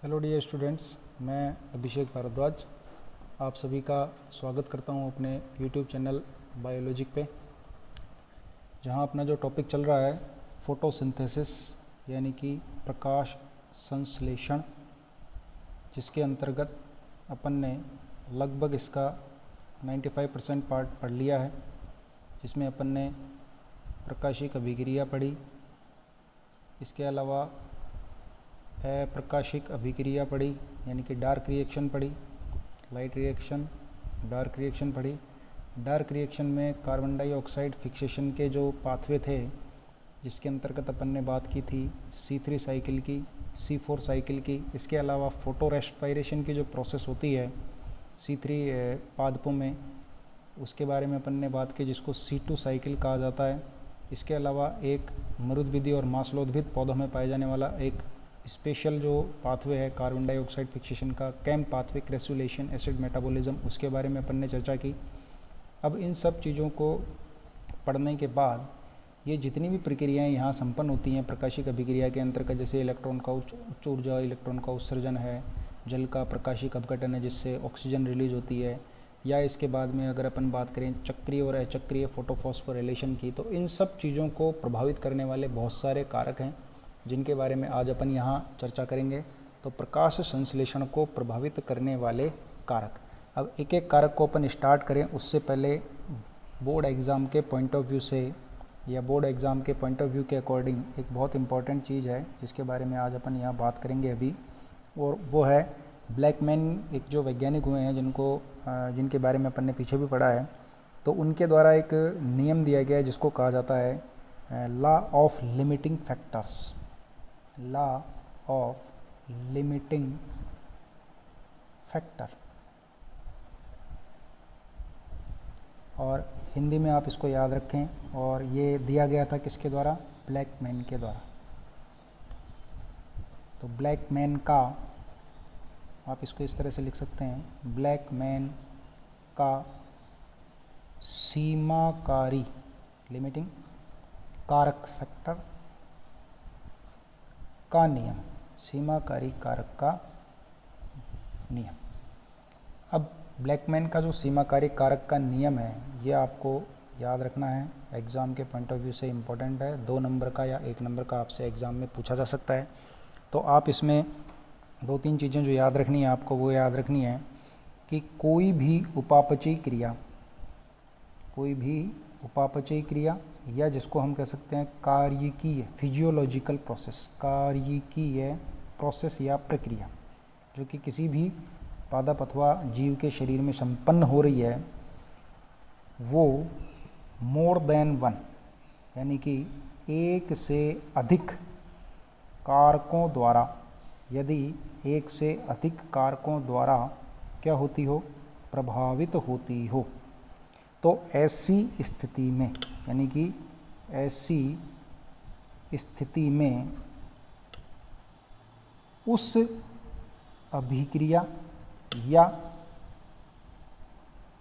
Hello dear students, मैं अभिषेक भारद्वाज आप सभी का स्वागत करता हूं अपने यूट्यूब चैनल बायोलॉजिक पे, जहां अपना जो टॉपिक चल रहा है फोटोसिंथेसिस यानी कि प्रकाश संश्लेषण, जिसके अंतर्गत अपन ने लगभग इसका 95% पार्ट पढ़ लिया है, जिसमें अपन ने प्रकाशिक अभिक्रिया पढ़ी, इसके अलावा अप्रकाशिक अभिक्रिया पढ़ी यानी कि डार्क रिएक्शन पढ़ी, लाइट रिएक्शन, डार्क रिएक्शन पढ़ी। डार्क रिएक्शन में कार्बन डाइऑक्साइड फिक्सेशन के जो पाथवे थे, जिसके अंतर्गत अपन ने बात की थी C3 साइकिल की, C4 साइकिल की। इसके अलावा फोटो रेस्पायरेशन की जो प्रोसेस होती है C3 पादपों में, उसके बारे में अपन ने बात की, जिसको C2 साइकिल कहा जाता है। इसके अलावा एक मरुद्भिदी और मांसलोद्भिद पौधों में पाए जाने वाला एक स्पेशल जो पाथवे है कार्बन डाइऑक्साइड फिक्सेशन का, कैम पाथवे, क्रेसुलेशन, एसिड मेटाबॉलिज्म, उसके बारे में अपन ने चर्चा की। अब इन सब चीज़ों को पढ़ने के बाद ये जितनी भी प्रक्रियाएं यहाँ संपन्न होती हैं प्रकाशिक अभिक्रिया के अंतर्गत, जैसे इलेक्ट्रॉन का उच्च ऊर्जा इलेक्ट्रॉन का उत्सर्जन है, जल का प्रकाशिक अपघटन है जिससे ऑक्सीजन रिलीज होती है, या इसके बाद में अगर अपन बात करें चक्रीय और अचक्रीय फोटोफॉस्फोरिलेशन की, तो इन सब चीज़ों को प्रभावित करने वाले बहुत सारे कारक हैं जिनके बारे में आज अपन यहाँ चर्चा करेंगे। तो प्रकाश संश्लेषण को प्रभावित करने वाले कारक, अब एक एक कारक को अपन स्टार्ट करें उससे पहले बोर्ड एग्ज़ाम के पॉइंट ऑफ व्यू से या बोर्ड एग्ज़ाम के पॉइंट ऑफ व्यू के अकॉर्डिंग एक बहुत इंपॉर्टेंट चीज़ है जिसके बारे में आज अपन यहाँ बात करेंगे अभी, और वो है ब्लैकमैन। एक जो वैज्ञानिक हुए हैं जिनके बारे में अपन ने पीछे भी पढ़ा है, तो उनके द्वारा एक नियम दिया गया है जिसको कहा जाता है law of limiting factors, law of limiting factor, और हिंदी में आप इसको याद रखें। और ये दिया गया था किसके द्वारा? ब्लैकमैन के द्वारा। तो ब्लैकमैन का, आप इसको इस तरह से लिख सकते हैं, ब्लैकमैन का सीमाकारी लिमिटिंग कारक फैक्टर का नियम, सीमाकारी कारक का नियम। अब ब्लैकमैन का जो सीमाकारी कारक का नियम है ये आपको याद रखना है, एग्ज़ाम के पॉइंट ऑफ व्यू से इम्पोर्टेंट है। 2 नंबर का या 1 नंबर का आपसे एग्ज़ाम में पूछा जा सकता है। तो आप इसमें 2-3 चीज़ें जो याद रखनी है आपको, वो याद रखनी है कि कोई भी उपापचयी क्रिया या जिसको हम कह सकते हैं कार्यकीय, फिजियोलॉजिकल प्रोसेस, कार्यकीय प्रोसेस या प्रक्रिया, जो कि किसी भी पादप अथवा जीव के शरीर में संपन्न हो रही है, वो मोर देन वन यानी कि एक से अधिक कारकों द्वारा, यदि एक से अधिक कारकों द्वारा क्या होती हो? प्रभावित होती हो। तो ऐसी स्थिति में, यानी कि ऐसी स्थिति में उस अभिक्रिया या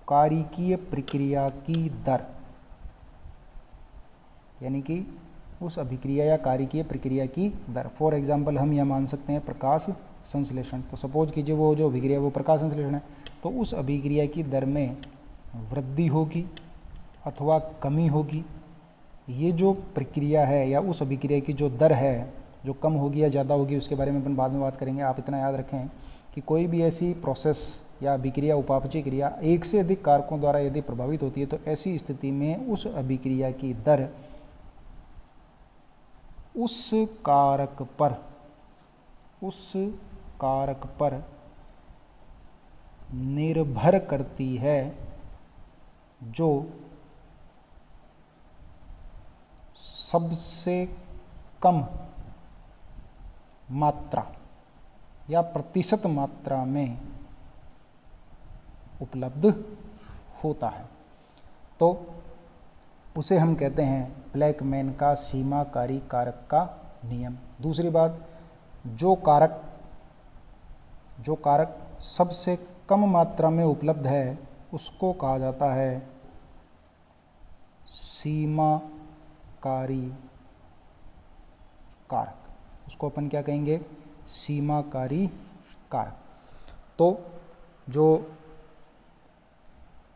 कार्यकीय प्रक्रिया की दर, यानी कि उस अभिक्रिया या कार्यकीय प्रक्रिया की दर, फॉर एग्जाम्पल हम यह मान सकते हैं प्रकाश संश्लेषण। तो सपोज कीजिए वो जो अभिक्रिया वो प्रकाश संश्लेषण है, तो उस अभिक्रिया की दर में वृद्धि होगी अथवा कमी होगी। ये जो प्रक्रिया है या उस अभिक्रिया की जो दर है, जो कम होगी या ज़्यादा होगी, उसके बारे में अपन बाद में बात करेंगे। आप इतना याद रखें कि कोई भी ऐसी प्रोसेस या अभिक्रिया, उपापचयी क्रिया एक से अधिक कारकों द्वारा यदि प्रभावित होती है, तो ऐसी स्थिति में उस अभिक्रिया की दर उस कारक पर निर्भर करती है जो सबसे कम मात्रा या प्रतिशत मात्रा में उपलब्ध होता है। तो उसे हम कहते हैं ब्लैकमैन का सीमाकारी कारक का नियम। दूसरी बात, जो कारक सबसे कम मात्रा में उपलब्ध है उसको कहा जाता है सीमाकारी कारक। उसको अपन क्या कहेंगे? सीमाकारी कारक। तो जो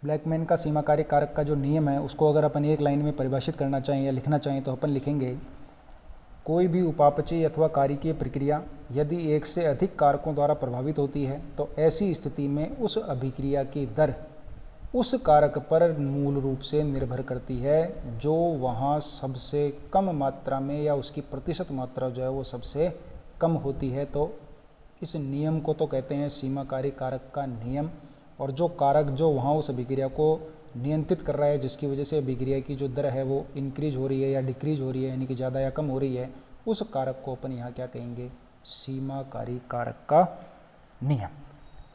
ब्लैकमैन का सीमाकारी कारक का जो नियम है उसको अगर अपन एक लाइन में परिभाषित करना चाहें या लिखना चाहें तो अपन लिखेंगे, कोई भी उपापचयी अथवा कारिकीय प्रक्रिया यदि एक से अधिक कारकों द्वारा प्रभावित होती है तो ऐसी स्थिति में उस अभिक्रिया की दर उस कारक पर मूल रूप से निर्भर करती है जो वहाँ सबसे कम मात्रा में या उसकी प्रतिशत मात्रा जो है वो सबसे कम होती है। तो इस नियम को तो कहते हैं सीमाकारी कारक का नियम। और जो कारक जो वहाँ उस अभिक्रिया को नियंत्रित कर रहा है, जिसकी वजह से अभिक्रिया की जो दर है वो इंक्रीज हो रही है या डिक्रीज हो रही है, यानी कि ज़्यादा या कम हो रही है, उस कारक को अपन यहाँ क्या कहेंगे, सीमाकारी कारक का नियम।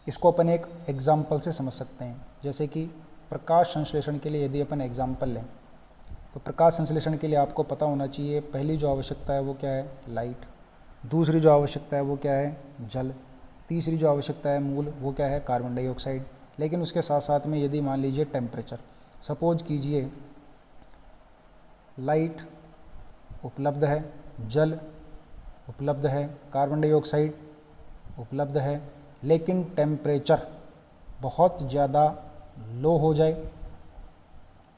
इसको अपन एक एग्जाम्पल से समझ सकते हैं। जैसे कि प्रकाश संश्लेषण के लिए यदि अपन एग्जाम्पल लें तो प्रकाश संश्लेषण के लिए आपको पता होना चाहिए, पहली जो आवश्यकता है वो क्या है, लाइट। दूसरी जो आवश्यकता है वो क्या है, जल। तीसरी जो आवश्यकता है मूल, वो क्या है, कार्बन डाइऑक्साइड। लेकिन उसके साथ साथ में यदि मान लीजिए टेम्परेचर, सपोज कीजिए लाइट उपलब्ध है, जल उपलब्ध है, कार्बन डाइऑक्साइड उपलब्ध है, लेकिन टेम्परेचर बहुत ज़्यादा लो हो जाए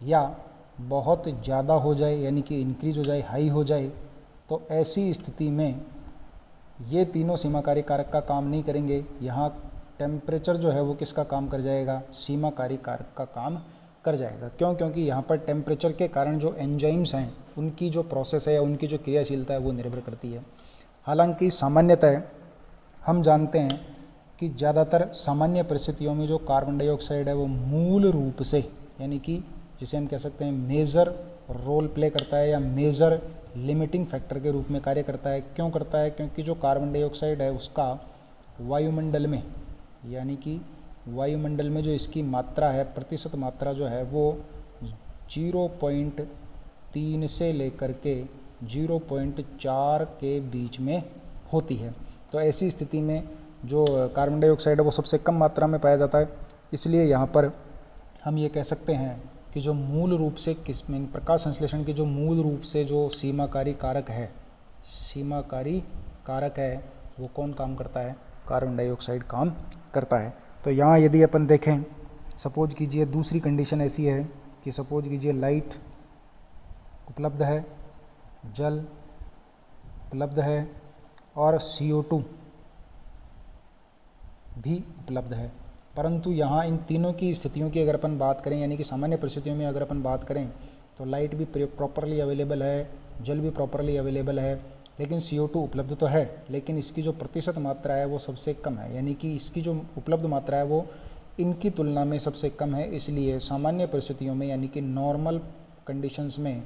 या बहुत ज़्यादा हो जाए, यानी कि इंक्रीज हो जाए, हाई हो जाए, तो ऐसी स्थिति में ये तीनों सीमाकारी कारक का काम नहीं करेंगे। यहाँ टेम्परेचर जो है वो किसका काम कर जाएगा, सीमाकारी कारक का काम कर जाएगा। क्यों? क्योंकि यहाँ पर टेम्परेचर के कारण जो एंजाइम्स हैं उनकी जो प्रोसेस है या उनकी जो क्रियाशीलता है वो निर्भर करती है। हालांकि सामान्यतः हम जानते हैं कि ज़्यादातर सामान्य परिस्थितियों में जो कार्बन डाइऑक्साइड है वो मूल रूप से, यानी कि जिसे हम कह सकते हैं मेजर रोल प्ले करता है या मेजर लिमिटिंग फैक्टर के रूप में कार्य करता है। क्यों करता है? क्योंकि जो कार्बन डाइऑक्साइड है उसका वायुमंडल में, यानी कि वायुमंडल में जो इसकी मात्रा है, प्रतिशत मात्रा जो है वो 0.3 से लेकर के 0.4 के बीच में होती है। तो ऐसी स्थिति में जो कार्बन डाइऑक्साइड है वो सबसे कम मात्रा में पाया जाता है। इसलिए यहाँ पर हम ये कह सकते हैं कि जो मूल रूप से किसमें प्रकाश संश्लेषण की जो मूल रूप से जो सीमाकारी कारक है, सीमाकारी कारक है वो कौन काम करता है, कार्बन डाइऑक्साइड काम करता है। तो यहाँ यदि अपन देखें, सपोज कीजिए दूसरी कंडीशन ऐसी है कि सपोज कीजिए लाइट उपलब्ध है, जल उपलब्ध है और CO2 भी उपलब्ध है। परंतु यहाँ इन तीनों की स्थितियों की अगर अपन बात करें, यानी कि सामान्य परिस्थितियों में अगर अपन बात करें तो लाइट भी प्रॉपरली अवेलेबल है, जल भी प्रॉपरली अवेलेबल है, लेकिन CO2 उपलब्ध तो है, लेकिन इसकी जो प्रतिशत मात्रा है वो सबसे कम है, यानी कि इसकी जो उपलब्ध मात्रा है वो इनकी तुलना में सबसे कम है। इसलिए सामान्य परिस्थितियों में, यानी कि नॉर्मल कंडीशंस में,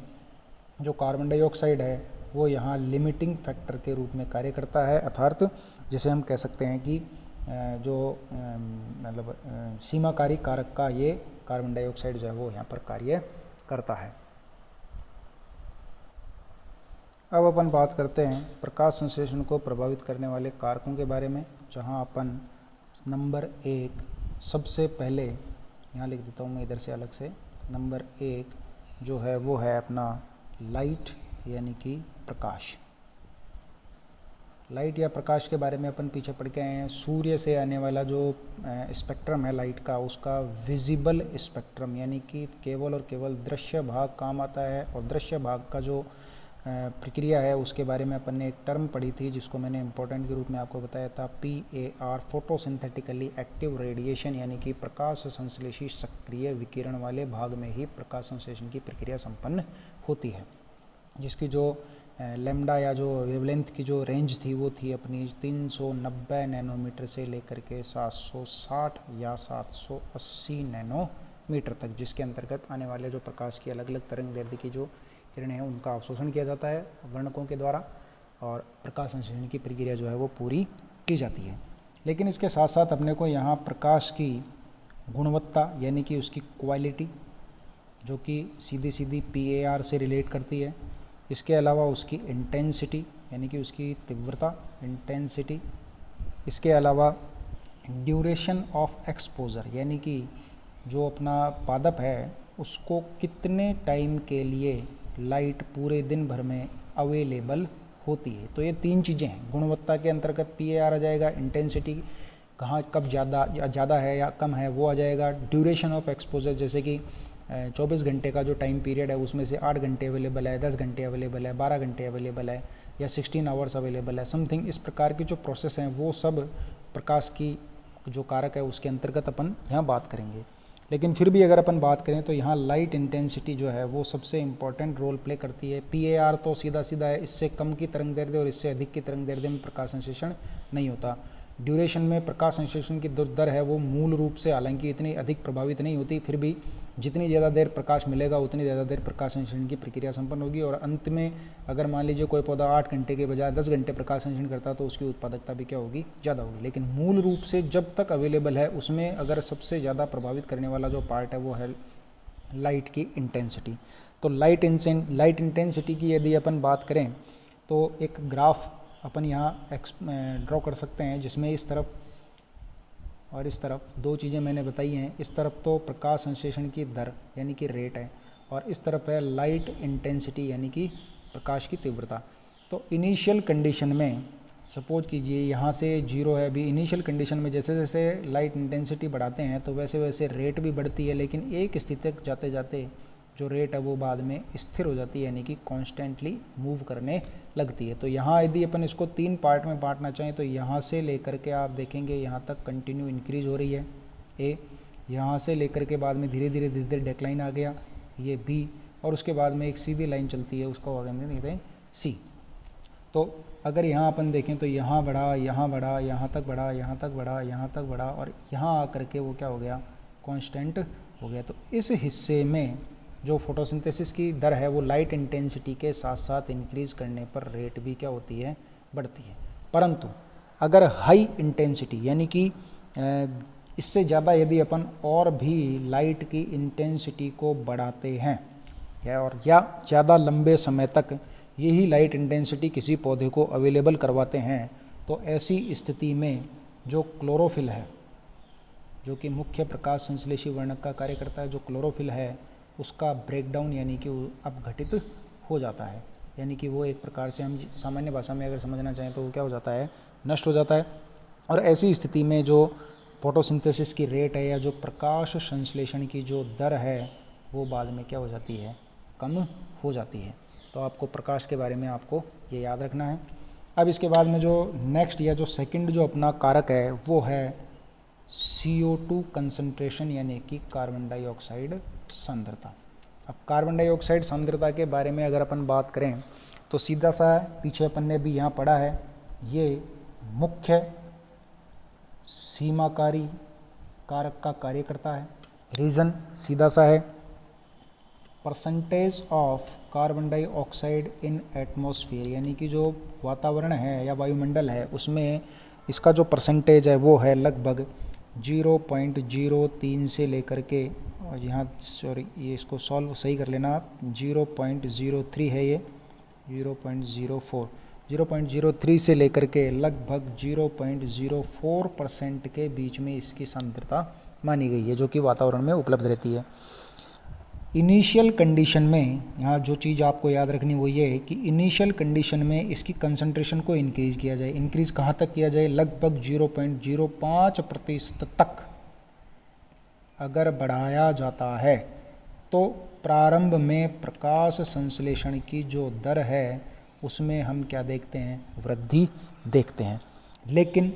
जो कार्बन डाइऑक्साइड है वो यहाँ लिमिटिंग फैक्टर के रूप में कार्य करता है। अर्थात जिसे हम कह सकते हैं कि जो मतलब सीमाकारी कारक का ये कार्बन डाइऑक्साइड जो है वो यहाँ पर कार्य करता है। अब अपन बात करते हैं प्रकाश संश्लेषण को प्रभावित करने वाले कारकों के बारे में, जहाँ अपन नंबर 1 सबसे पहले यहाँ लिख देता हूँ मैं इधर से अलग से। नंबर 1 जो है वो है अपना लाइट, यानी कि प्रकाश। लाइट या प्रकाश के बारे में अपन पीछे पढ़ के आए हैं। सूर्य से आने वाला जो स्पेक्ट्रम है लाइट का, उसका विजिबल स्पेक्ट्रम, यानी कि केवल और केवल दृश्य भाग काम आता है। और दृश्य भाग का जो प्रक्रिया है उसके बारे में अपन ने एक टर्म पढ़ी थी जिसको मैंने इम्पोर्टेंट के रूप में आपको बताया था, PAR, फोटोसिंथेटिकली एक्टिव रेडिएशन, यानी कि प्रकाश संश्लेषी सक्रिय विकिरण वाले भाग में ही प्रकाश संश्लेषण की प्रक्रिया संपन्न होती है, जिसकी जो लैम्डा या जो वेवलेंथ की जो रेंज थी वो थी अपनी 390 नैनोमीटर से लेकर के 760 या 780 नैनोमीटर तक, जिसके अंतर्गत आने वाले जो प्रकाश की अलग अलग तरंगदैर्ध्य की जो किरणें हैं उनका अवशोषण किया जाता है वर्णकों के द्वारा और प्रकाश संश्लेषण की प्रक्रिया जो है वो पूरी की जाती है। लेकिन इसके साथ साथ अपने को यहाँ प्रकाश की गुणवत्ता, यानी कि उसकी क्वालिटी, जो कि सीधी सीधी PAR से रिलेट करती है। इसके अलावा उसकी इंटेंसिटी, यानी कि उसकी तीव्रता, इंटेंसिटी। इसके अलावा ड्यूरेशन ऑफ एक्सपोजर, यानी कि जो अपना पादप है उसको कितने टाइम के लिए लाइट पूरे दिन भर में अवेलेबल होती है। तो ये तीन चीज़ें हैं। गुणवत्ता के अंतर्गत PAR आ जाएगा, इंटेंसिटी कहाँ कब ज़्यादा है या कम है वो आ जाएगा। ड्यूरेशन ऑफ एक्सपोजर, जैसे कि 24 घंटे का जो टाइम पीरियड है उसमें से 8 घंटे अवेलेबल है, 10 घंटे अवेलेबल है, 12 घंटे अवेलेबल है या 16 आवर्स अवेलेबल है, समथिंग इस प्रकार की जो प्रोसेस हैं वो सब प्रकाश की जो कारक है उसके अंतर्गत अपन यहाँ बात करेंगे। लेकिन फिर भी अगर अपन बात करें तो यहाँ लाइट इंटेंसिटी जो है वो सबसे इम्पॉर्टेंट रोल प्ले करती है। PAR तो सीधा सीधा है, इससे कम की तरंग दैर्ध्य और इससे अधिक की तरंग दैर्ध्य में प्रकाश संश्लेषण नहीं होता। ड्यूरेशन में प्रकाश संश्लेषण की दर है वो मूल रूप से हालांकि इतनी अधिक प्रभावित नहीं होती, फिर भी जितनी ज़्यादा देर प्रकाश मिलेगा उतनी ज़्यादा देर प्रकाश संश्लेषण की प्रक्रिया संपन्न होगी। और अंत में अगर मान लीजिए कोई पौधा 8 घंटे के बजाय 10 घंटे प्रकाश संश्लेषण करता तो उसकी उत्पादकता भी क्या होगी, ज़्यादा होगी। लेकिन मूल रूप से जब तक अवेलेबल है उसमें अगर सबसे ज़्यादा प्रभावित करने वाला जो पार्ट है वो है लाइट की इंटेंसिटी। तो लाइट इंटेंसिटी की यदि अपन बात करें तो एक ग्राफ अपन यहाँ ड्रॉ कर सकते हैं, जिसमें इस तरफ और इस तरफ दो चीज़ें मैंने बताई हैं। इस तरफ तो प्रकाश संश्लेषण की दर यानी कि रेट है और इस तरफ है लाइट इंटेंसिटी यानी कि प्रकाश की तीव्रता। तो इनिशियल कंडीशन में सपोज कीजिए यहाँ से 0 है, अभी इनिशियल कंडीशन में जैसे जैसे लाइट इंटेंसिटी बढ़ाते हैं तो वैसे वैसे रेट भी बढ़ती है, लेकिन एक स्थिति तक जाते जाते जो रेट है वो बाद में स्थिर हो जाती है यानी कि कॉन्स्टेंटली मूव करने लगती है। तो यहाँ यदि अपन इसको 3 पार्ट में बांटना चाहें तो यहाँ से लेकर के आप देखेंगे यहाँ तक कंटिन्यू इंक्रीज हो रही है ए, यहाँ से लेकर के बाद में धीरे धीरे डेक्लाइन आ गया ये बी, और उसके बाद में एक सीधी लाइन चलती है उसको कहते हैं सी। तो अगर यहाँ अपन देखें तो यहाँ बढ़ा, यहाँ बढ़ा, यहाँ तक बढ़ा, यहाँ तक बढ़ा, यहाँ तक बढ़ा और यहाँ आकर के वो क्या हो गया, कांस्टेंट हो गया। तो इस हिस्से में जो फोटोसिंथेसिस की दर है वो लाइट इंटेंसिटी के साथ साथ इंक्रीज करने पर रेट भी क्या होती है, बढ़ती है। परंतु अगर हाई इंटेंसिटी यानी कि इससे ज़्यादा यदि अपन और भी लाइट की इंटेंसिटी को बढ़ाते हैं या ज़्यादा लंबे समय तक यही लाइट इंटेंसिटी किसी पौधे को अवेलेबल करवाते हैं तो ऐसी स्थिति में जो क्लोरोफिल है, जो कि मुख्य प्रकाश संश्लेषी वर्णक का कार्य करता है, जो क्लोरोफिल है उसका ब्रेकडाउन यानी कि अपघटित हो जाता है, यानी कि वो एक प्रकार से हम सामान्य भाषा में अगर समझना चाहें तो वो क्या हो जाता है, नष्ट हो जाता है। और ऐसी स्थिति में जो फोटोसिंथेसिस की रेट है या जो प्रकाश संश्लेषण की जो दर है वो बाद में क्या हो जाती है, कम हो जाती है। तो आपको प्रकाश के बारे में आपको ये याद रखना है। अब इसके बाद में जो नेक्स्ट या जो सेकंड जो अपना कारक है वो है CO2 कंसंट्रेशन यानी कि कार्बन डाइऑक्साइड सांद्रता। अब कार्बन डाइऑक्साइड सांद्रता के बारे में अगर अपन बात करें तो सीधा सा पीछे अपन ने भी यहाँ पढ़ा है, ये मुख्य सीमाकारी कारक का कार्य करता है। रीज़न सीधा सा है, percentage of carbon dioxide in atmosphere यानी कि जो वातावरण है या वायुमंडल है उसमें इसका जो परसेंटेज है वो है लगभग 0.03 से लेकर के, और यहाँ सॉरी ये इसको सॉल्व सही कर लेना आप, 0.03 है ये, 0.03 से लेकर के लगभग 0.04% के बीच में इसकी सांद्रता मानी गई है जो कि वातावरण में उपलब्ध रहती है। इनिशियल कंडीशन में यहाँ जो चीज़ आपको याद रखनी वो ये है कि इनिशियल कंडीशन में इसकी कंसंट्रेशन को इंक्रीज किया जाए। इंक्रीज कहाँ तक किया जाए, लगभग 0.05% तक अगर बढ़ाया जाता है तो प्रारंभ में प्रकाश संश्लेषण की जो दर है उसमें हम क्या देखते हैं, वृद्धि देखते हैं। लेकिन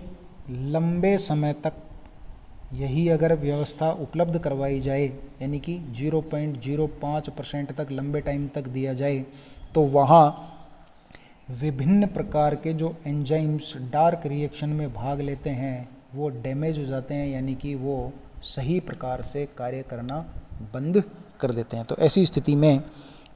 लंबे समय तक यही अगर व्यवस्था उपलब्ध करवाई जाए यानी कि 0.05% तक लंबे टाइम तक दिया जाए तो वहाँ विभिन्न प्रकार के जो एंजाइम्स डार्क रिएक्शन में भाग लेते हैं वो डैमेज हो जाते हैं, यानी कि वो सही प्रकार से कार्य करना बंद कर देते हैं। तो ऐसी स्थिति में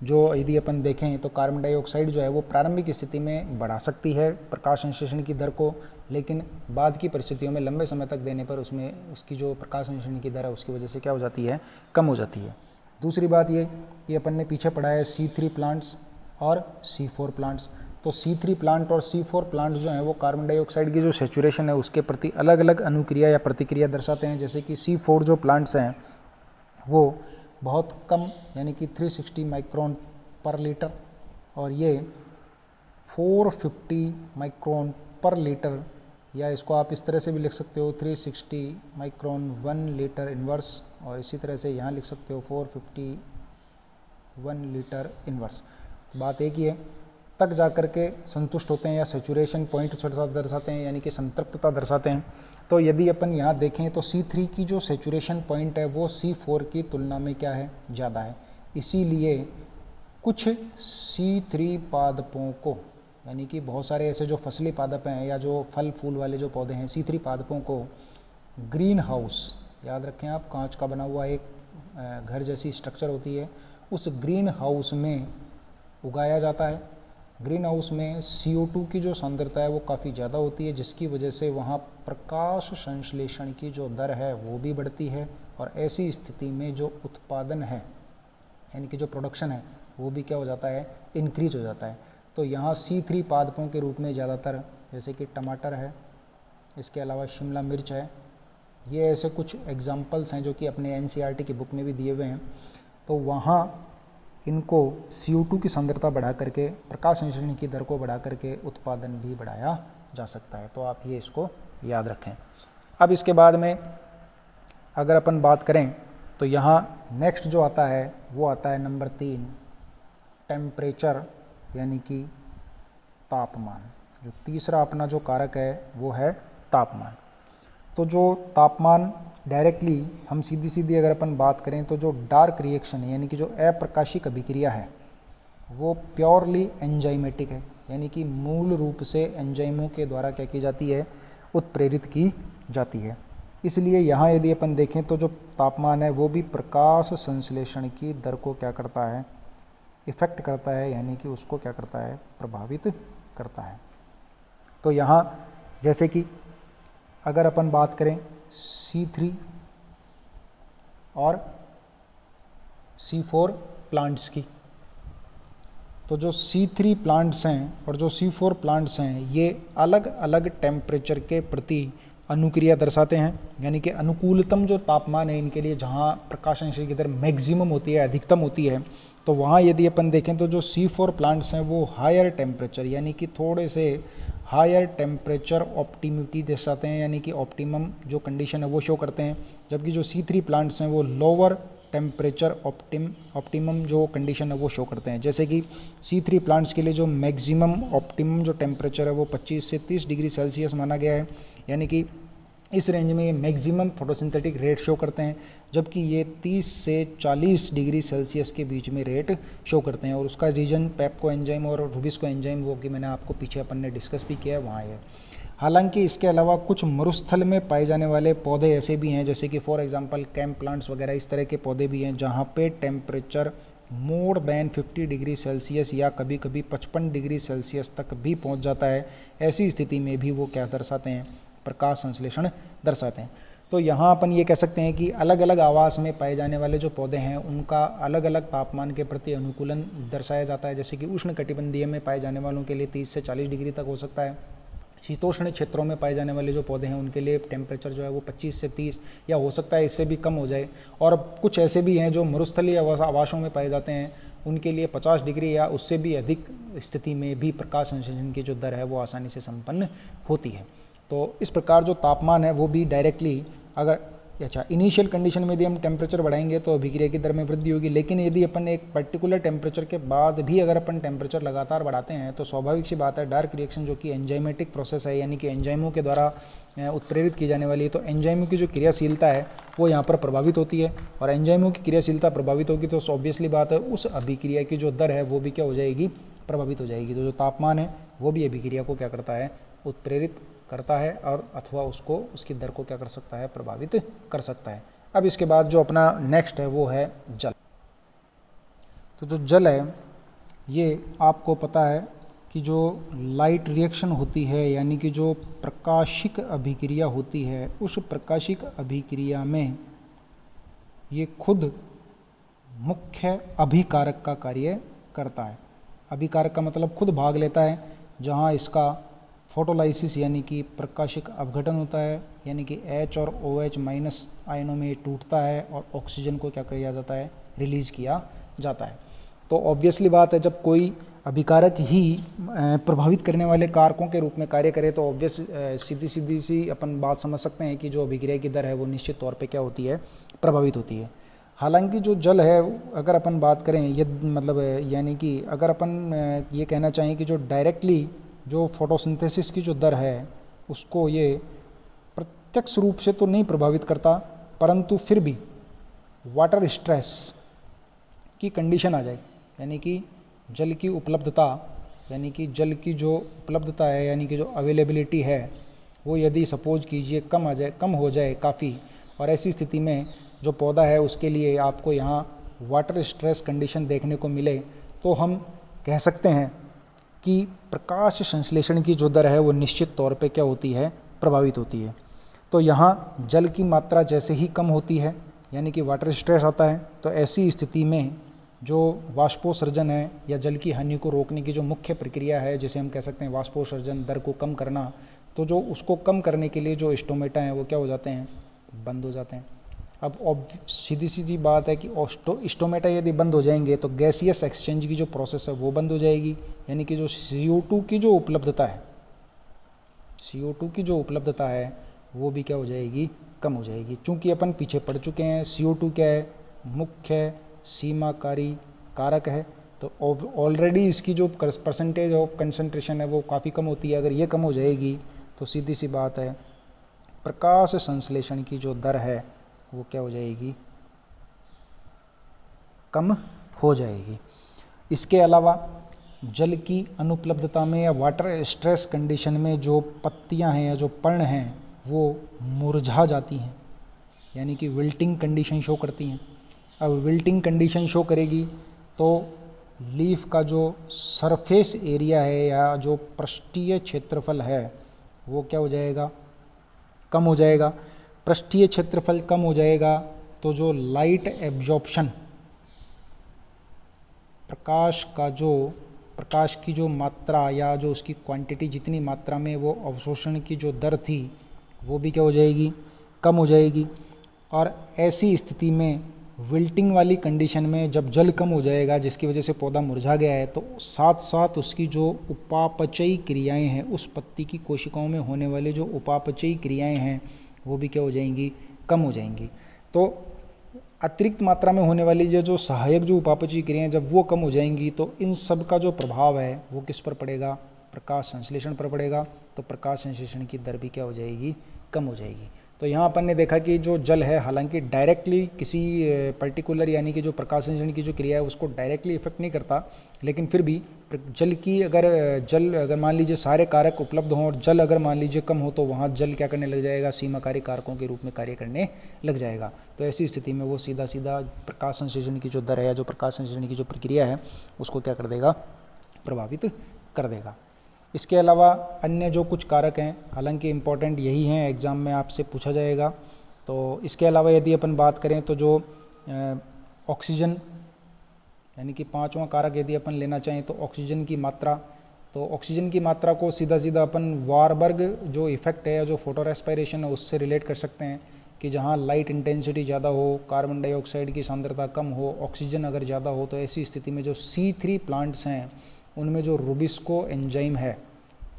जो यदि अपन देखें तो कार्बन डाइऑक्साइड जो है वो प्रारंभिक स्थिति में बढ़ा सकती है प्रकाश संश्लेषण की दर को, लेकिन बाद की परिस्थितियों में लंबे समय तक देने पर उसमें उसकी जो प्रकाश संश्लेषण की दर है उसकी वजह से क्या हो जाती है, कम हो जाती है। दूसरी बात ये कि अपन ने पीछे पढ़ा है C3 प्लांट्स और C4 प्लांट्स। तो C3 प्लांट और C4 प्लांट्स जो हैं वो कार्बन डाइऑक्साइड की जो सेचुरेशन है उसके प्रति अलग अलग अनुक्रिया या प्रतिक्रिया दर्शाते हैं। जैसे कि C4 जो प्लांट्स हैं वो बहुत कम यानी कि 360 माइक्रोन पर लीटर और ये 450 माइक्रोन पर लीटर या इसको आप इस तरह से भी लिख सकते हो 360 माइक्रोन 1 लीटर इन्वर्स, और इसी तरह से यहाँ लिख सकते हो 451 लीटर इन्वर्स। तो बात एक ही है, तक जा कर के संतुष्ट होते हैं या सेचुरेशन पॉइंट दर्शाते हैं, यानी कि संतृप्तता दर्शाते हैं। तो यदि अपन यहाँ देखें तो C3 की जो सेचुरेशन पॉइंट है वो C4 की तुलना में क्या है, ज़्यादा है। इसीलिए कुछ C3 पादपों को, यानी कि बहुत सारे ऐसे जो फसली पादप हैं या जो फल फूल वाले जो पौधे हैं, C3 पादपों को ग्रीन हाउस, याद रखें आप, कांच का बना हुआ एक घर जैसी स्ट्रक्चर होती है, उस ग्रीन हाउस में उगाया जाता है। ग्रीन हाउस में CO2 की जो सांद्रता है वो काफ़ी ज़्यादा होती है, जिसकी वजह से वहाँ प्रकाश संश्लेषण की जो दर है वो भी बढ़ती है, और ऐसी स्थिति में जो उत्पादन है, यानी कि जो प्रोडक्शन है, वो भी क्या हो जाता है, इंक्रीज हो जाता है। तो यहाँ C3 पादपों के रूप में ज़्यादातर जैसे कि टमाटर है, इसके अलावा शिमला मिर्च है, ये ऐसे कुछ एग्जाम्पल्स हैं जो कि अपने NCERT की बुक में भी दिए हुए हैं। तो वहाँ इनको CO2 की सांद्रता बढ़ा करके, प्रकाश संश्लेषण की दर को बढ़ा करके उत्पादन भी बढ़ाया जा सकता है। तो आप ये इसको याद रखें। अब इसके बाद में अगर अपन बात करें तो यहाँ नेक्स्ट जो आता है वो आता है नंबर 3, टेम्परेचर, यानी कि तापमान। जो तीसरा अपना जो कारक है वो है तापमान। तो जो तापमान डायरेक्टली हम सीधी सीधी अगर अपन बात करें तो जो डार्क रिएक्शन है, यानी कि जो अप्रकाशिक अभिक्रिया है, वो प्योरली एंजाइमेटिक है, यानी कि मूल रूप से एंजाइमों के द्वारा क्या की जाती है, उत्प्रेरित की जाती है। इसलिए यहाँ यदि अपन देखें तो जो तापमान है वो भी प्रकाश संश्लेषण की दर को क्या करता है, इफेक्ट करता है, यानी कि उसको क्या करता है, प्रभावित करता है। तो यहाँ जैसे कि अगर अपन बात करें C3 और C4 प्लांट्स की, तो जो C3 प्लांट्स हैं और जो C4 प्लांट्स हैं ये अलग अलग टेम्परेचर के प्रति अनुक्रिया दर्शाते हैं, यानी कि अनुकूलतम जो तापमान है इनके लिए, जहाँ प्रकाश संश्लेषण की दर मैक्सिमम होती है, अधिकतम होती है, तो वहाँ यदि अपन देखें तो जो C4 प्लांट्स हैं वो हायर टेम्परेचर, यानी कि थोड़े से हायर टेम्परेचर ऑप्टिमिटी दर्शाते हैं, यानी कि ऑप्टिमम जो कंडीशन है वो शो करते हैं, जबकि जो C3 प्लांट्स हैं वो लोअर टेम्परेचर ऑप्टिमम जो कंडीशन है वो शो करते हैं। जैसे कि C3 प्लांट्स के लिए जो मैक्सिमम ऑप्टिमम जो टेम्परेचर है वो 25 से 30 डिग्री सेल्सियस माना गया है, यानी कि इस रेंज में ये मैक्सिमम फोटोसिंथेटिक रेट शो करते हैं, जबकि ये 30 से 40 डिग्री सेल्सियस के बीच में रेट शो करते हैं। और उसका रीजन पेप्को एंजाइम और रुबिस्को एंजाइम, वो कि मैंने आपको पीछे अपन ने डिस्कस भी किया है, वहाँ है। हालांकि इसके अलावा कुछ मरुस्थल में पाए जाने वाले पौधे ऐसे भी हैं, जैसे कि फॉर एग्जांपल कैंप प्लांट्स वगैरह, इस तरह के पौधे भी हैं जहाँ पे temperature more than 50 degree Celsius या कभी कभी 55 डिग्री सेल्सियस तक भी पहुँच जाता है। ऐसी स्थिति में भी वो क्या दर्शाते हैं, प्रकाश संश्लेषण दर्शाते हैं। तो यहाँ अपन ये कह सकते हैं कि अलग अलग आवास में पाए जाने वाले जो पौधे हैं उनका अलग अलग तापमान के प्रति अनुकूलन दर्शाया जाता है। जैसे कि उष्ण कटिबंधीय में पाए जाने वालों के लिए 30 से 40 डिग्री तक हो सकता है। शीतोष्ण क्षेत्रों में पाए जाने वाले जो पौधे हैं उनके लिए टेम्परेचर जो है वो 25 से 30 या हो सकता है इससे भी कम हो जाए। और कुछ ऐसे भी हैं जो मरुस्थलीय आवासों में पाए जाते हैं, उनके लिए 50 डिग्री या उससे भी अधिक स्थिति में भी प्रकाश संश्लेषण की जो दर है वो आसानी से संपन्न होती है। तो इस प्रकार जो तापमान है वो भी डायरेक्टली, अगर अच्छा इनिशियल कंडीशन में यदि हम टेम्परेचर बढ़ाएंगे तो अभिक्रिया की दर में वृद्धि होगी, लेकिन यदि अपन एक पर्टिकुलर टेम्परेचर के बाद भी अगर अपन टेम्परेचर लगातार बढ़ाते हैं तो स्वाभाविक सी बात है डार्क रिएक्शन जो कि एंजाइमेटिक प्रोसेस है, यानी कि एंजाइमों के द्वारा उत्प्रेरित की जाने वाली है, तो एंजाइमों की जो क्रियाशीलता है वो यहाँ पर प्रभावित होती है। और एंजाइमों की क्रियाशीलता प्रभावित होगी तो ऑब्वियसली बात है उस अभिक्रिया की जो दर है वो भी क्या हो जाएगी, प्रभावित हो जाएगी। तो जो तापमान है वो भी अभिक्रिया को क्या करता है, उत्प्रेरित करता है और अथवा उसको उसकी दर को क्या कर सकता है, प्रभावित कर सकता है। अब इसके बाद जो अपना नेक्स्ट है वो है जल। तो जो जल है ये आपको पता है कि जो लाइट रिएक्शन होती है, यानी कि जो प्रकाशिक अभिक्रिया होती है, उस प्रकाशिक अभिक्रिया में ये खुद मुख्य अभिकारक का कार्य करता है। अभिकारक का मतलब खुद भाग लेता है, जहाँ इसका फोटोलाइसिस यानी कि प्रकाशिक अपघटन होता है, यानी कि H और OH माइनस आयनों में टूटता है और ऑक्सीजन को क्या किया जाता है, रिलीज किया जाता है। तो ऑब्वियसली बात है जब कोई अभिकारक ही प्रभावित करने वाले कारकों के रूप में कार्य करे तो ऑब्वियस सीधी सी अपन बात समझ सकते हैं कि जो अभिक्रिया की दर है वो निश्चित तौर पे क्या होती है, प्रभावित होती है। हालांकि जो जल है, अगर अपन बात करें ये मतलब यानी कि अगर अपन ये कहना चाहें कि जो डायरेक्टली जो फोटोसिंथेसिस की जो दर है उसको ये प्रत्यक्ष रूप से तो नहीं प्रभावित करता, परंतु फिर भी वाटर स्ट्रेस की कंडीशन आ जाए, यानी कि जल की उपलब्धता, यानी कि जल की जो उपलब्धता है, यानी कि जो अवेलेबिलिटी है वो यदि सपोज कीजिए कम हो जाए काफ़ी, और ऐसी स्थिति में जो पौधा है उसके लिए आपको यहाँ वाटर स्ट्रेस कंडीशन देखने को मिले, तो हम कह सकते हैं कि प्रकाश संश्लेषण की जो दर है वो निश्चित तौर पे क्या होती है, प्रभावित होती है। तो यहाँ जल की मात्रा जैसे ही कम होती है, यानी कि वाटर स्ट्रेस आता है, तो ऐसी स्थिति में जो वाष्पोत्सर्जन है या जल की हानि को रोकने की जो मुख्य प्रक्रिया है, जिसे हम कह सकते हैं वाष्पोत्सर्जन दर को कम करना, तो जो उसको कम करने के लिए जो स्टोमेटा हैं वो क्या हो जाते हैं, बंद हो जाते हैं। अब सीधी बात है कि स्टोमेटा यदि बंद हो जाएंगे तो गैसियस एक्सचेंज की जो प्रोसेस है वो बंद हो जाएगी, यानी कि जो CO2 की जो उपलब्धता है, CO2 की जो उपलब्धता है वो भी क्या हो जाएगी, कम हो जाएगी। चूँकि अपन पीछे पढ़ चुके हैं CO2 क्या है, मुख्य सीमाकारी कारक है, तो ऑलरेडी इसकी जो परसेंटेज ऑफ कंसंट्रेशन है वो काफ़ी कम होती है। अगर ये कम हो जाएगी तो सीधी सी बात है प्रकाश संश्लेषण की जो दर है वो क्या हो जाएगी, कम हो जाएगी। इसके अलावा जल की अनुपलब्धता में या वाटर स्ट्रेस कंडीशन में जो पत्तियां हैं या जो पर्ण हैं वो मुरझा जाती हैं, यानी कि विल्टिंग कंडीशन शो करती हैं। अब विल्टिंग कंडीशन शो करेगी तो लीफ का जो सरफेस एरिया है या जो पृष्ठीय क्षेत्रफल है वो क्या हो जाएगा, कम हो जाएगा। पृष्ठीय क्षेत्रफल कम हो जाएगा तो जो लाइट एब्जॉर्प्शन, प्रकाश की जो मात्रा या जो उसकी क्वांटिटी जितनी मात्रा में वो अवशोषण की जो दर थी वो भी क्या हो जाएगी, कम हो जाएगी। और ऐसी स्थिति में विल्टिंग वाली कंडीशन में जब जल कम हो जाएगा जिसकी वजह से पौधा मुरझा गया है, तो साथ साथ उसकी जो उपापचयी क्रियाएं हैं, उस पत्ती की कोशिकाओं में होने वाली जो उपापचयी क्रियाएं हैं वो भी क्या हो जाएंगी, कम हो जाएंगी। तो अतिरिक्त मात्रा में होने वाली जो सहायक जो उपापचयी क्रियाएं जब वो कम हो जाएंगी तो इन सब का जो प्रभाव है वो किस पर पड़ेगा, प्रकाश संश्लेषण पर पड़ेगा। तो प्रकाश संश्लेषण की दर भी क्या हो जाएगी, कम हो जाएगी। तो यहाँ अपन ने देखा कि जो जल है हालांकि डायरेक्टली किसी पर्टिकुलर यानी कि जो प्रकाश संश्लेषण की जो क्रिया है उसको डायरेक्टली इफेक्ट नहीं करता, लेकिन फिर भी जल अगर मान लीजिए सारे कारक उपलब्ध हों और जल अगर मान लीजिए कम हो तो वहाँ जल क्या करने लग जाएगा, सीमाकारी कारकों के रूप में कार्य करने लग जाएगा। तो ऐसी स्थिति में वो सीधा प्रकाश संश्लेषण की जो दर है या जो प्रकाश संश्लेषण की जो प्रक्रिया है उसको क्या कर देगा, प्रभावित कर देगा। इसके अलावा अन्य जो कुछ कारक हैं, हालांकि इम्पॉर्टेंट यही हैं, एग्ज़ाम में आपसे पूछा जाएगा। तो इसके अलावा यदि अपन बात करें तो जो ऑक्सीजन यानी कि पांचवा कारक यदि अपन लेना चाहें तो ऑक्सीजन की मात्रा, तो ऑक्सीजन की मात्रा को सीधा अपन वारबर्ग जो इफेक्ट है या जो फोटो रेस्पिरेशन है उससे रिलेट कर सकते हैं कि जहाँ लाइट इंटेंसिटी ज़्यादा हो, कार्बन डाइऑक्साइड की सांद्रता कम हो, ऑक्सीजन अगर ज़्यादा हो, तो ऐसी स्थिति में जो C3 प्लांट्स हैं उनमें जो रुबिस्को एंजाइम है,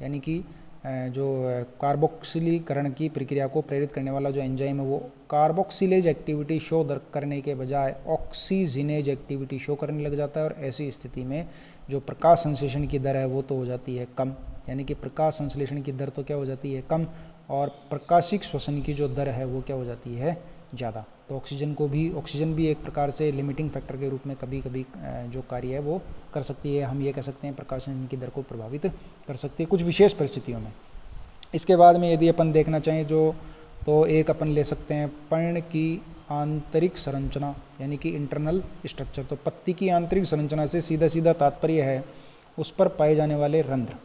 यानी कि जो कार्बोक्सिलीकरण की प्रक्रिया को प्रेरित करने वाला जो एंजाइम है वो कार्बोक्सिलेज एक्टिविटी शो करने के बजाय ऑक्सीजिनेज एक्टिविटी शो करने लग जाता है। और ऐसी स्थिति में जो प्रकाश संश्लेषण की दर है वो तो हो जाती है कम, यानी कि प्रकाश संश्लेषण की दर तो क्या हो जाती है, कम, और प्रकाशिक श्वसन की जो दर है वो क्या हो जाती है, ज़्यादा। तो ऑक्सीजन भी एक प्रकार से लिमिटिंग फैक्टर के रूप में कभी कभी जो कार्य है वो कर सकती है। हम ये कह सकते हैं प्रकाश संश्लेषण की दर को प्रभावित कर सकती है कुछ विशेष परिस्थितियों में। इसके बाद में यदि अपन देखना चाहें तो एक अपन ले सकते हैं पर्ण की आंतरिक संरचना, यानी कि इंटरनल स्ट्रक्चर। तो पत्ती की आंतरिक संरचना से सीधा तात्पर्य है उस पर पाए जाने वाले रंध्र।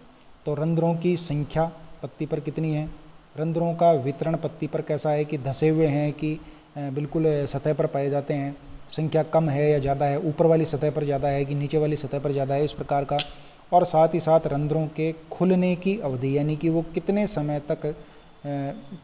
तो रंध्रों की संख्या पत्ती पर कितनी है, रंध्रों का वितरण पत्ती पर कैसा है, कि धसे हुए हैं कि बिल्कुल सतह पर पाए जाते हैं, संख्या कम है या ज़्यादा है, ऊपर वाली सतह पर ज़्यादा है कि नीचे वाली सतह पर ज़्यादा है, इस प्रकार का। और साथ ही साथ रंध्रों के खुलने की अवधि, यानी कि वो कितने समय तक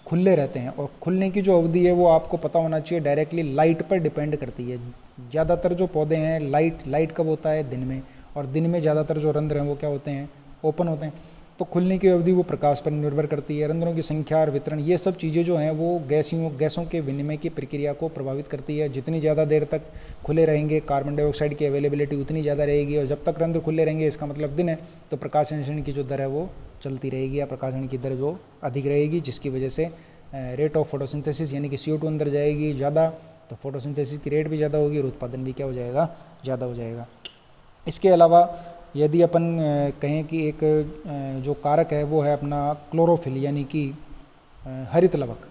खुले रहते हैं। और खुलने की जो अवधि है वो आपको पता होना चाहिए, डायरेक्टली लाइट पर डिपेंड करती है। ज़्यादातर जो पौधे हैं लाइट कब होता है, दिन में, और दिन में ज़्यादातर जो रंध्र हैं वो क्या होते हैं, ओपन होते हैं। तो खुलने की अवधि वो प्रकाश पर निर्भर करती है। रंध्रों की संख्या और वितरण, ये सब चीज़ें जो हैं वो गैसों के विनिमय की प्रक्रिया को प्रभावित करती है। जितनी ज़्यादा देर तक खुले रहेंगे कार्बन डाइऑक्साइड की अवेलेबिलिटी उतनी ज़्यादा रहेगी, और जब तक रंध्र खुले रहेंगे इसका मतलब दिन है, तो प्रकाश संश्लेषण की जो दर है वो चलती रहेगी, या प्रकाशन की दर जो अधिक रहेगी, जिसकी वजह से रेट ऑफ फोटोसिंथेसिस यानी कि CO2 अंदर जाएगी ज़्यादा, तो फोटोसिंथेसिस की रेट भी ज़्यादा होगी और उत्पादन भी क्या हो जाएगा, ज़्यादा हो जाएगा। इसके अलावा यदि अपन कहें कि एक जो कारक है वो है अपना क्लोरोफिल यानी कि हरित लवक।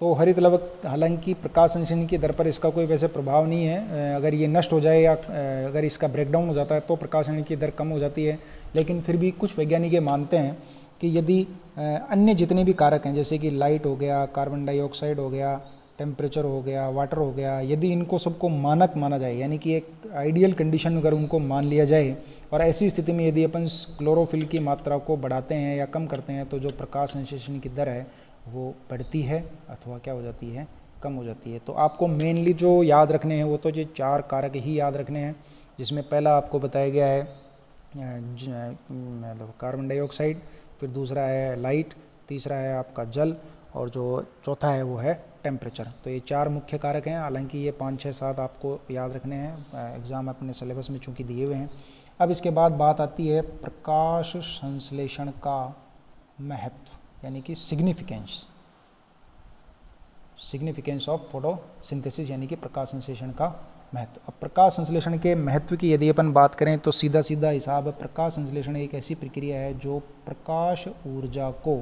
तो हरित लवक हालांकि प्रकाश संश्लेषण की दर पर इसका कोई वैसे प्रभाव नहीं है, अगर ये नष्ट हो जाए या अगर इसका ब्रेकडाउन हो जाता है तो प्रकाश संश्लेषण की दर कम हो जाती है। लेकिन फिर भी कुछ वैज्ञानिक मानते हैं कि यदि अन्य जितने भी कारक हैं, जैसे कि लाइट हो गया, कार्बन डाइऑक्साइड हो गया, टेम्परेचर हो गया, वाटर हो गया, यदि इनको सबको मानक माना जाए यानी कि एक आइडियल कंडीशन अगर उनको मान लिया जाए, और ऐसी स्थिति में यदि अपन क्लोरोफिल की मात्रा को बढ़ाते हैं या कम करते हैं, तो जो प्रकाश संश्लेषण की दर है वो बढ़ती है अथवा क्या हो जाती है, कम हो जाती है। तो आपको मेनली जो याद रखने हैं वो तो ये 4 कारक ही याद रखने हैं, जिसमें पहला आपको बताया गया है मतलब कार्बन डाइऑक्साइड, फिर दूसरा है लाइट, तीसरा है आपका जल, और जो चौथा है वो है टेम्परेचर। तो ये 4 मुख्य कारक हैं, हालांकि ये 5, 6, 7 आपको याद रखने हैं, एग्ज़ाम अपने सिलेबस में चूँकि दिए हुए हैं। अब इसके बाद बात आती है प्रकाश संश्लेषण का महत्व यानी कि सिग्निफिकेंस ऑफ फोटोसिंथेसिस यानी कि प्रकाश संश्लेषण का महत्व। अब प्रकाश संश्लेषण के महत्व की यदि अपन बात करें तो सीधा सीधा हिसाब है, प्रकाश संश्लेषण एक ऐसी प्रक्रिया है जो प्रकाश ऊर्जा को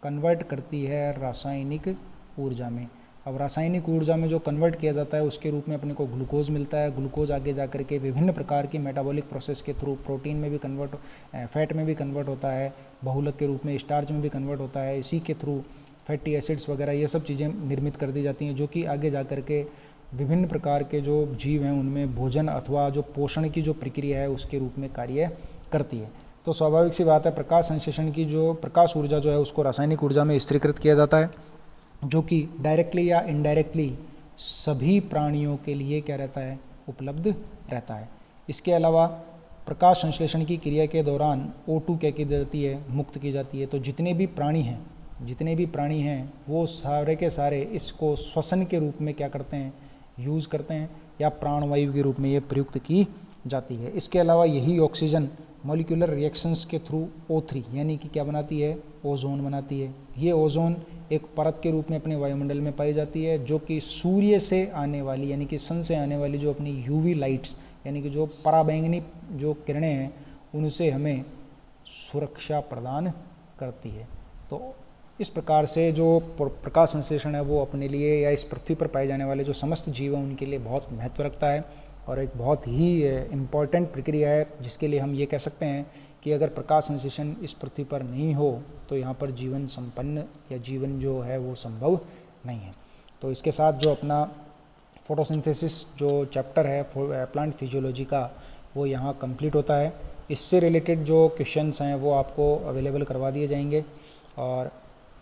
कन्वर्ट करती है रासायनिक ऊर्जा में। अब रासायनिक ऊर्जा में जो कन्वर्ट किया जाता है उसके रूप में अपने को ग्लूकोज मिलता है। ग्लूकोज आगे जा कर के विभिन्न प्रकार की मेटाबॉलिक प्रोसेस के थ्रू प्रोटीन में भी कन्वर्ट, फैट में भी कन्वर्ट होता है, बहुलक के रूप में स्टार्च में भी कन्वर्ट होता है। इसी के थ्रू फैटी एसिड्स वगैरह ये सब चीज़ें निर्मित कर दी जाती हैं, जो कि आगे जा कर के विभिन्न प्रकार के जो जीव हैं उनमें भोजन अथवा जो पोषण की जो प्रक्रिया है उसके रूप में कार्य करती है। तो स्वाभाविक सी बात है, प्रकाश संश्लेषण की जो प्रकाश ऊर्जा जो है उसको रासायनिक ऊर्जा में स्थिरीकृत किया जाता है, जो कि डायरेक्टली या इनडायरेक्टली सभी प्राणियों के लिए क्या रहता है, उपलब्ध रहता है। इसके अलावा प्रकाश संश्लेषण की क्रिया के दौरान O2 क्या की जाती है, मुक्त की जाती है। तो जितने भी प्राणी हैं वो सारे के सारे इसको श्वसन के रूप में क्या करते हैं, यूज़ करते हैं, या प्राणवायु के रूप में ये प्रयुक्त की जाती है। इसके अलावा यही ऑक्सीजन मॉलिक्यूलर रिएक्शंस के थ्रू O3 यानी कि क्या बनाती है, ओजोन बनाती है। ये ओजोन एक परत के रूप में अपने वायुमंडल में पाई जाती है, जो कि सूर्य से आने वाली यानी कि सन से आने वाली जो अपनी UV लाइट्स यानी कि जो पराबैंगनी जो किरणें हैं उनसे हमें सुरक्षा प्रदान करती है। तो इस प्रकार से जो प्रकाश संश्लेषण है वो अपने लिए या इस पृथ्वी पर पाए जाने वाले जो समस्त जीव हैं उनके लिए बहुत महत्व रखता है, और एक बहुत ही इम्पॉर्टेंट प्रक्रिया है, जिसके लिए हम ये कह सकते हैं कि अगर प्रकाश संश्लेषण इस पृथ्वी पर नहीं हो तो यहाँ पर जीवन संपन्न या जीवन जो है वो संभव नहीं है। तो इसके साथ जो अपना फोटोसिंथेसिस जो चैप्टर है प्लांट फिजियोलॉजी का वो यहाँ कंप्लीट होता है। इससे रिलेटेड जो क्वेश्चंस हैं वो आपको अवेलेबल करवा दिए जाएंगे, और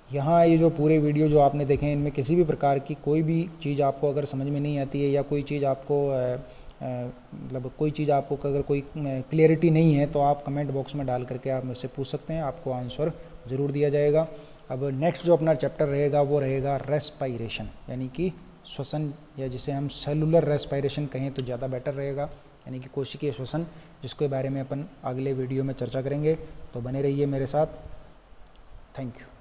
यहाँ ये जो पूरे वीडियो जो आपने देखे इनमें किसी भी प्रकार की कोई भी चीज़ आपको अगर समझ में नहीं आती है या कोई चीज़ आपको मतलब कोई चीज़ आपको अगर कोई क्लियरिटी नहीं है तो आप कमेंट बॉक्स में डाल करके आप मुझसे पूछ सकते हैं, आपको आंसर ज़रूर दिया जाएगा। अब नेक्स्ट जो अपना चैप्टर रहेगा वो रहेगा रेस्पायरेशन यानी कि श्वसन, या जिसे हम सेलुलर रेस्पायरेशन कहें तो ज़्यादा बेटर रहेगा, यानी कि कोशिकीय श्वसन, जिसके बारे में अपन अगले वीडियो में चर्चा करेंगे। तो बने रहिए मेरे साथ। Thank you.